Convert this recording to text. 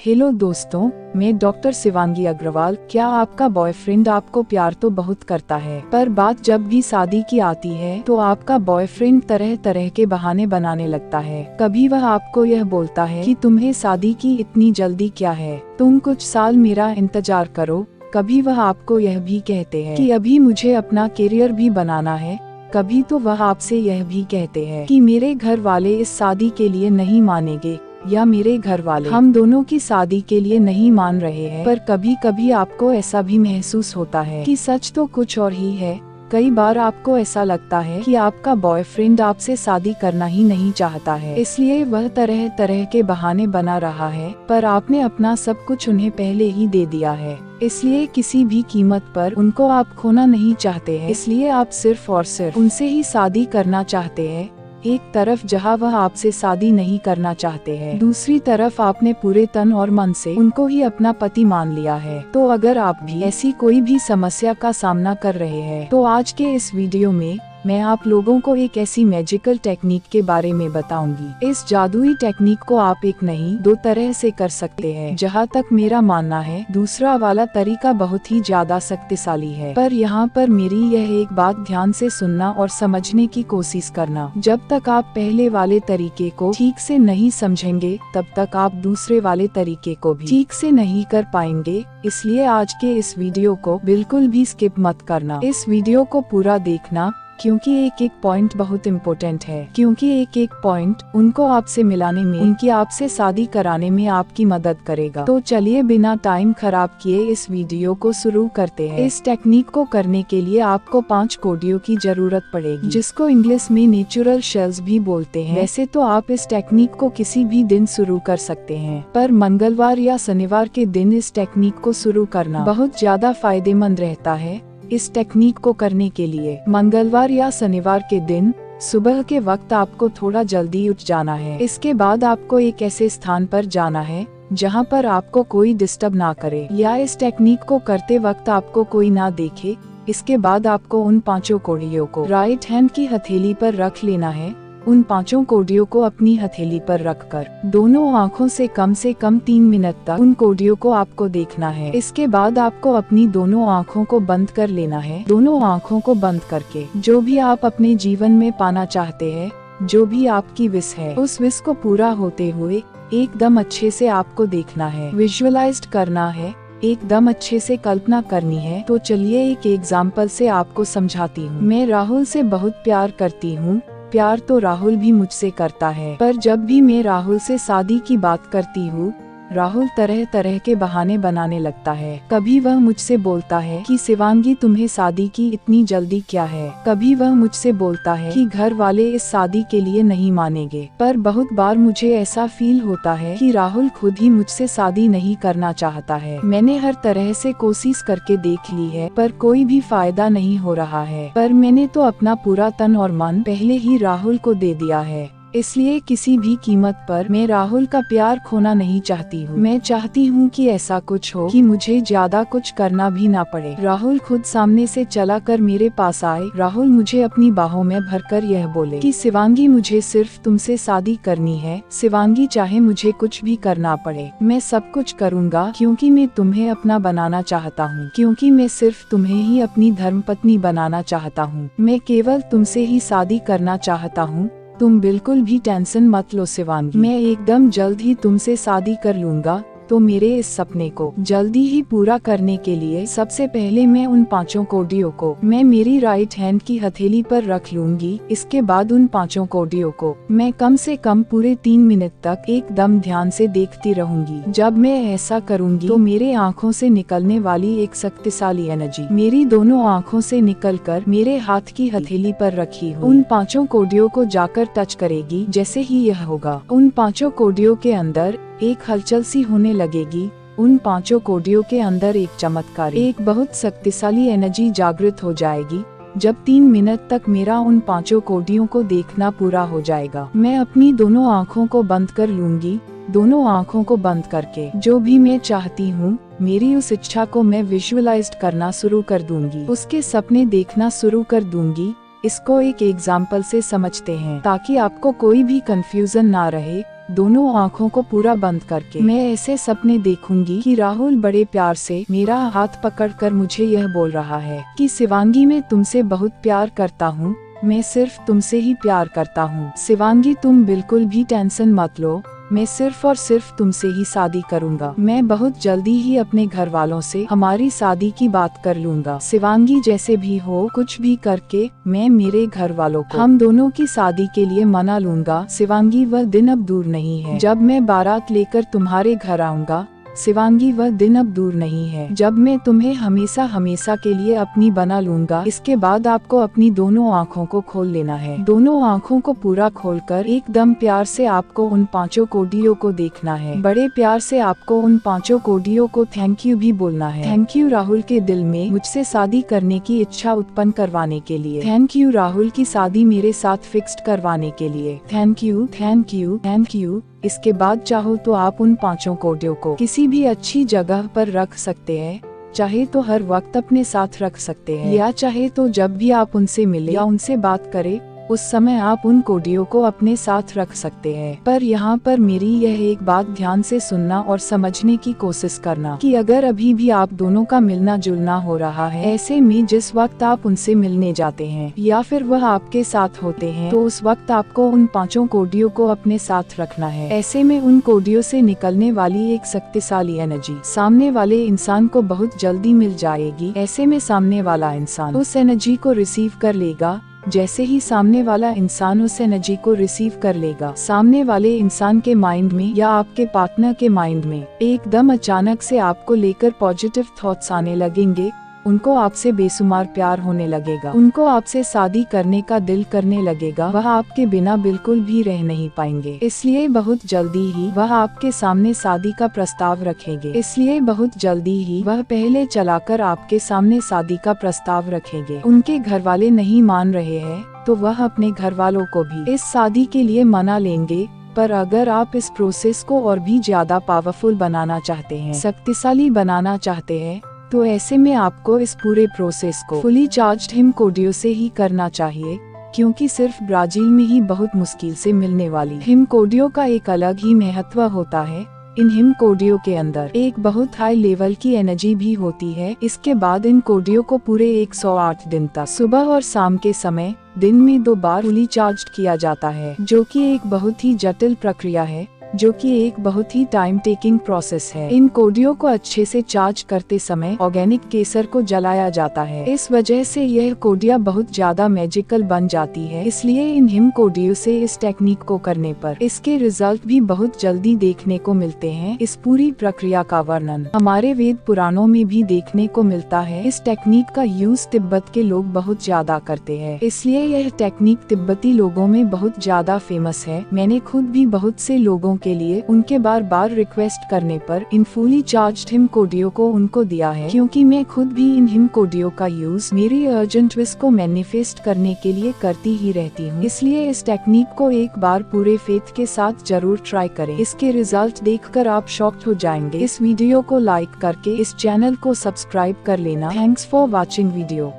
Hello दोस्तों, मैं doctor Shivangi Agarwal. क्या आपका बॉयफ्रेंड आपको प्यार तो बहुत करता है, पर बात जब भी शादी की आती है तो आपका बॉयफ्रेंड तरह तरह के बहाने बनाने लगता है। कभी वह आपको यह बोलता है कि तुम्हें शादी की इतनी जल्दी क्या है, तुम कुछ साल मेरा इंतजार करो। कभी वह आपको यह भी कहते हैं कि अभी मुझे अपना करियर भी बनाना है। कभी तो वह आपसे यह भी कहते हैं कि मेरे घर वाले इस शादी के लिए नहीं मानेंगे, या मेरे घर वाले हम दोनों की शादी के लिए नहीं मान रहे हैं। पर कभी कभी आपको ऐसा भी महसूस होता है कि सच तो कुछ और ही है। कई बार आपको ऐसा लगता है कि आपका बॉयफ्रेंड आपसे शादी करना ही नहीं चाहता है, इसलिए वह तरह तरह के बहाने बना रहा है। पर आपने अपना सब कुछ उन्हें पहले ही दे दिया है, इसलिए किसी भी कीमत पर उनको आप खोना नहीं चाहते हैं। इसलिए आप सिर्फ और सिर्फ उनसे ही शादी करना चाहते हैं। एक तरफ जहां वह आपसे शादी नहीं करना चाहते हैं, दूसरी तरफ आपने पूरे तन और मन से उनको ही अपना पति मान लिया है। तो अगर आप भी ऐसी कोई भी समस्या का सामना कर रहे हैं तो आज के इस वीडियो में मैं आप लोगों को एक ऐसी मैजिकल टेक्निक के बारे में बताऊंगी। इस जादुई टेक्निक को आप एक नहीं दो तरह से कर सकते हैं। जहां तक मेरा मानना है, दूसरा वाला तरीका बहुत ही ज्यादा शक्तिशाली है। पर यहाँ पर मेरी यह एक बात ध्यान से सुनना और समझने की कोशिश करना। जब तक आप पहले वाले तरीके को ठीक से नहीं समझेंगे, तब तक आप दूसरे वाले तरीके को भी ठीक से नहीं कर पाएंगे। इसलिए आज के इस वीडियो को बिल्कुल भी स्किप मत करना। इस वीडियो को पूरा देखना, क्योंकि एक एक पॉइंट बहुत इम्पोर्टेंट है। क्योंकि एक एक पॉइंट उनको आपसे मिलाने में, उनकी आपसे शादी कराने में आपकी मदद करेगा। तो चलिए बिना टाइम खराब किए इस वीडियो को शुरू करते हैं। इस टेक्निक को करने के लिए आपको 5 कोडियों की जरूरत पड़ेगी, जिसको इंग्लिश में नेचुरल शेल्स भी बोलते हैं। वैसे तो आप इस टेक्निक को किसी भी दिन शुरू कर सकते हैं, पर मंगलवार या शनिवार के दिन इस टेक्निक को शुरू करना बहुत ज्यादा फायदेमंद रहता है। इस टेक्निक को करने के लिए मंगलवार या शनिवार के दिन सुबह के वक्त आपको थोड़ा जल्दी उठ जाना है। इसके बाद आपको एक ऐसे स्थान पर जाना है जहां पर आपको कोई डिस्टर्ब ना करे, या इस टेक्निक को करते वक्त आपको कोई ना देखे। इसके बाद आपको उन 5 कोडियों को राइट हैंड की हथेली पर रख लेना है। उन 5 कोडियों को अपनी हथेली पर रखकर दोनों आँखों से कम 3 मिनट तक उन कोडियों को आपको देखना है। इसके बाद आपको अपनी दोनों आँखों को बंद कर लेना है। दोनों आँखों को बंद करके जो भी आप अपने जीवन में पाना चाहते हैं, जो भी आपकी विश है, उस विश को पूरा होते हुए एकदम अच्छे से आपको देखना है, विजुअलाइज करना है, एकदम अच्छे से कल्पना करनी है। तो चलिए एक एग्जाम्पल से आपको समझाती हूँ। मैं राहुल से बहुत प्यार करती हूँ। प्यार तो राहुल भी मुझसे करता है, पर जब भी मैं राहुल से शादी की बात करती हूँ, राहुल तरह तरह के बहाने बनाने लगता है। कभी वह मुझसे बोलता है कि शिवांगी तुम्हें शादी की इतनी जल्दी क्या है। कभी वह मुझसे बोलता है कि घर वाले इस शादी के लिए नहीं मानेंगे। पर बहुत बार मुझे ऐसा फील होता है कि राहुल खुद ही मुझसे शादी नहीं करना चाहता है। मैंने हर तरह से कोशिश करके देख ली है, पर कोई भी फायदा नहीं हो रहा है। पर मैंने तो अपना पूरा तन और मन पहले ही राहुल को दे दिया है। इसलिए किसी भी कीमत पर मैं राहुल का प्यार खोना नहीं चाहती हूँ। मैं चाहती हूँ कि ऐसा कुछ हो कि मुझे ज्यादा कुछ करना भी ना पड़े। राहुल खुद सामने से चला कर मेरे पास आए। राहुल मुझे अपनी बाहों में भरकर यह बोले कि शिवांगी मुझे सिर्फ तुमसे शादी करनी है। शिवांगी चाहे मुझे कुछ भी करना पड़े, मैं सब कुछ करूँगा, क्योंकि मैं तुम्हें अपना बनाना चाहता हूँ। क्योंकि मैं सिर्फ तुम्हें ही अपनी धर्मपत्नी बनाना चाहता हूँ। मैं केवल तुमसे ही शादी करना चाहता हूँ। तुम बिल्कुल भी टेंशन मत लो शिवांगी, मैं एकदम जल्द ही तुमसे शादी कर लूंगा। तो मेरे इस सपने को जल्दी ही पूरा करने के लिए सबसे पहले मैं उन 5 कोडियों को मैं मेरी राइट हैंड की हथेली पर रख लूंगी। इसके बाद उन 5 कोडियों को मैं कम से कम पूरे 3 मिनट तक एकदम ध्यान से देखती रहूंगी। जब मैं ऐसा करूंगी तो मेरे आँखों से निकलने वाली एक शक्तिशाली एनर्जी मेरी दोनों आँखों से निकलकर मेरे हाथ की हथेली पर रखी हुई उन 5 कोडियों को जाकर टच करेगी। जैसे ही यह होगा, उन 5 कोडियों के अंदर एक हलचल सी होने लगेगी। उन 5 कोडियों के अंदर एक चमत्कार, एक बहुत शक्तिशाली एनर्जी जागृत हो जाएगी। जब 3 मिनट तक मेरा उन 5 कोडियों को देखना पूरा हो जाएगा, मैं अपनी दोनों आँखों को बंद कर लूंगी। दोनों आँखों को बंद करके जो भी मैं चाहती हूँ, मेरी उस इच्छा को मैं विजुअलाइज करना शुरू कर दूंगी, उसके सपने देखना शुरू कर दूंगी। इसको एक एग्जाम्पल से समझते हैं ताकि आपको कोई भी कंफ्यूजन ना रहे। दोनों आँखों को पूरा बंद करके मैं ऐसे सपने देखूंगी कि राहुल बड़े प्यार से मेरा हाथ पकड़कर मुझे यह बोल रहा है कि शिवांगी मैं तुमसे बहुत प्यार करता हूँ, मैं सिर्फ तुमसे ही प्यार करता हूँ। शिवांगी तुम बिल्कुल भी टेंशन मत लो, मैं सिर्फ और सिर्फ तुमसे ही शादी करूंगा। मैं बहुत जल्दी ही अपने घर वालों से हमारी शादी की बात कर लूंगा। शिवांगी जैसे भी हो कुछ भी करके मैं मेरे घर वालों को हम दोनों की शादी के लिए मना लूंगा। शिवांगी वह दिन अब दूर नहीं है जब मैं बारात लेकर तुम्हारे घर आऊंगा। शिवांगी वह दिन अब दूर नहीं है जब मैं तुम्हें हमेशा हमेशा के लिए अपनी बना लूंगा। इसके बाद आपको अपनी दोनों आँखों को खोल लेना है। दोनों आँखों को पूरा खोलकर एकदम प्यार से आपको उन 5 कोडियों को देखना है। बड़े प्यार से आपको उन 5 कोडियों को थैंक यू भी बोलना है। थैंक यू राहुल के दिल में मुझसे शादी करने की इच्छा उत्पन्न करवाने के लिए। थैंक यू राहुल की शादी मेरे साथ फिक्स्ड करवाने के लिए। Thank you thank you thank you. इसके बाद चाहो तो आप उन 5 कोडियों को किसी भी अच्छी जगह पर रख सकते हैं, चाहे तो हर वक्त अपने साथ रख सकते हैं या चाहे तो जब भी आप उनसे मिले या उनसे बात करें उस समय आप उन कोडियों को अपने साथ रख सकते हैं। पर यहाँ पर मेरी यह एक बात ध्यान से सुनना और समझने की कोशिश करना कि अगर अभी भी आप दोनों का मिलना जुलना हो रहा है, ऐसे में जिस वक्त आप उनसे मिलने जाते हैं या फिर वह आपके साथ होते हैं, तो उस वक्त आपको उन 5 कोडियों को अपने साथ रखना है। ऐसे में उन कोडियों से निकलने वाली एक शक्तिशाली एनर्जी सामने वाले इंसान को बहुत जल्दी मिल जाएगी। ऐसे में सामने वाला इंसान उस एनर्जी को रिसीव कर लेगा। जैसे ही सामने वाला इंसान उस एनर्जी को रिसीव कर लेगा, सामने वाले इंसान के माइंड में या आपके पार्टनर के माइंड में एकदम अचानक से आपको लेकर पॉजिटिव थॉट्स आने लगेंगे। उनको आपसे बेसुमार प्यार होने लगेगा, उनको आपसे शादी करने का दिल करने लगेगा। वह आपके बिना बिल्कुल भी रह नहीं पाएंगे, इसलिए बहुत जल्दी ही वह आपके सामने शादी का प्रस्ताव रखेंगे। इसलिए बहुत जल्दी ही वह पहले चलाकर आपके सामने शादी का प्रस्ताव रखेंगे। उनके घर वाले नहीं मान रहे हैं तो वह अपने घर वालों को भी इस शादी के लिए मना लेंगे। पर अगर आप इस प्रोसेस को और भी ज्यादा पावरफुल बनाना चाहते हैं, शक्तिशाली बनाना चाहते हैं, तो ऐसे में आपको इस पूरे प्रोसेस को फुली चार्ज्ड हिम कोडियों से ही करना चाहिए, क्योंकि सिर्फ ब्राजील में ही बहुत मुश्किल से मिलने वाली हिम कोडियों का एक अलग ही महत्व होता है। इन हिम कोडियों के अंदर एक बहुत हाई लेवल की एनर्जी भी होती है। इसके बाद इन कोडियों को पूरे 108 दिन तक सुबह और शाम के समय दिन में 2 बार फुली चार्ज्ड किया जाता है, जो कि एक बहुत ही जटिल प्रक्रिया है, जो कि एक बहुत ही टाइम टेकिंग प्रोसेस है। इन कोडियों को अच्छे से चार्ज करते समय ऑर्गेनिक केसर को जलाया जाता है। इस वजह से यह कोडिया बहुत ज्यादा मैजिकल बन जाती है। इसलिए इन हिम कोडियों से इस टेक्निक को करने पर इसके रिजल्ट भी बहुत जल्दी देखने को मिलते हैं। इस पूरी प्रक्रिया का वर्णन हमारे वेद पुराणों में भी देखने को मिलता है। इस टेक्निक का यूज तिब्बत के लोग बहुत ज्यादा करते हैं, इसलिए यह टेक्निक तिब्बती लोगों में बहुत ज्यादा फेमस है। मैंने खुद भी बहुत से लोगों के लिए उनके बार बार रिक्वेस्ट करने पर इन फुली चार्ज्ड हिम कोडियों को उनको दिया है, क्योंकि मैं खुद भी इन हिम कोडियों का यूज मेरी अर्जेंट विश को मैनिफेस्ट करने के लिए करती ही रहती हूँ। इसलिए इस टेक्निक को एक बार पूरे फेथ के साथ जरूर ट्राई करें। इसके रिजल्ट देखकर आप शॉक्ड हो जाएंगे। इस वीडियो को लाइक करके इस चैनल को सब्सक्राइब कर लेना। Thanks for watching video.